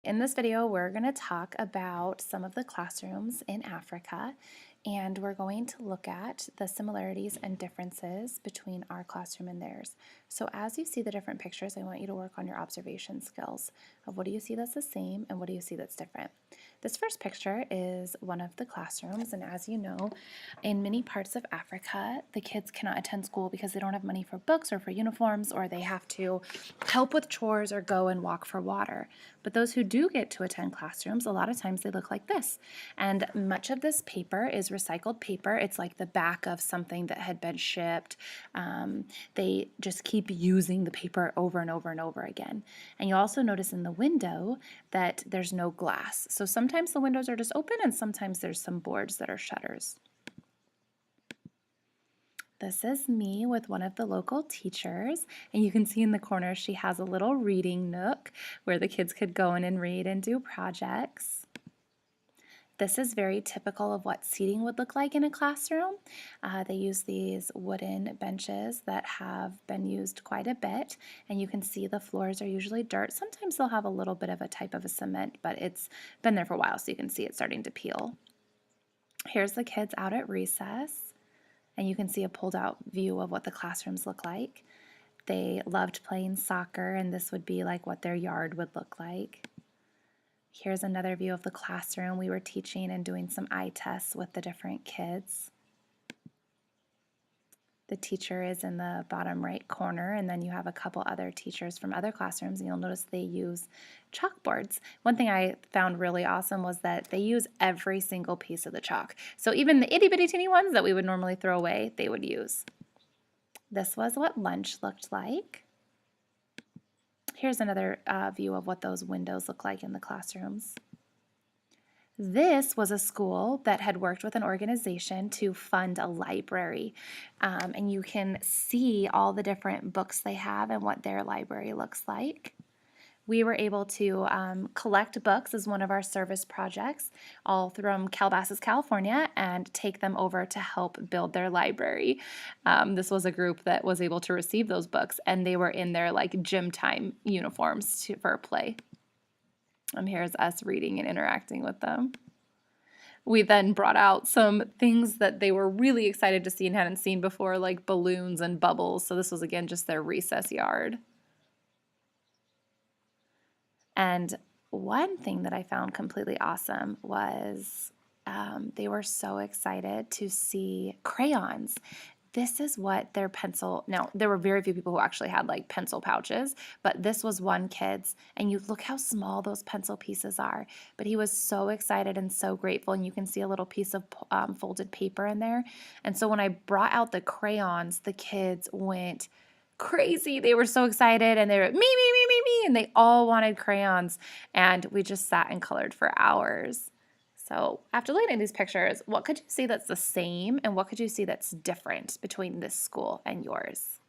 In this video, we're going to talk about some of the classrooms in Africa, and we're going to look at the similarities and differences between our classroom and theirs. So as you see the different pictures, I want you to work on your observation skills of what do you see that's the same and what do you see that's different. This first picture is one of the classrooms, and as you know, in many parts of Africa, the kids cannot attend school because they don't have money for books or for uniforms, or they have to help with chores or go and walk for water. But those who do get to attend classrooms, a lot of times they look like this. And much of this paper is recycled paper. It's like the back of something that had been shipped. They just keep using the paper over and over and over again. And you'll also notice in the window that there's no glass. So sometimes the windows are just open and sometimes there's some boards that are shutters. This is me with one of the local teachers, and you can see in the corner she has a little reading nook where the kids could go in and read and do projects. This is very typical of what seating would look like in a classroom. They use these wooden benches that have been used quite a bit, and you can see the floors are usually dirt. Sometimes they'll have a little bit of a type of a cement, but it's been there for a while, so you can see it starting to peel. Here's the kids out at recess, and you can see a pulled out view of what the classrooms look like. They loved playing soccer, and this would be like what their yard would look like. Here's another view of the classroom. We were teaching and doing some eye tests with the different kids. The teacher is in the bottom right corner, and then you have a couple other teachers from other classrooms, and you'll notice they use chalkboards. One thing I found really awesome was that they use every single piece of the chalk. So even the itty-bitty teeny ones that we would normally throw away, they would use. This was what lunch looked like. Here's another view of what those windows look like in the classrooms. This was a school that had worked with an organization to fund a library, and you can see all the different books they have and what their library looks like. We were able to collect books as one of our service projects all from Calabasas, California, and take them over to help build their library. This was a group that was able to receive those books, and they were in their like gym time uniforms for play. Here's us reading and interacting with them. We then brought out some things that they were really excited to see and hadn't seen before, like balloons and bubbles. So this was, again, just their recess yard. And one thing that I found completely awesome was they were so excited to see crayons. This is what their pencil, now there were very few people who actually had like pencil pouches, but this was one kid's, and you look how small those pencil pieces are. But he was so excited and so grateful, and you can see a little piece of folded paper in there. And so when I brought out the crayons, the kids went crazy. They were so excited, and they were me, and they all wanted crayons, and we just sat and colored for hours. So after looking at these pictures, what could you see that's the same and what could you see that's different between this school and yours?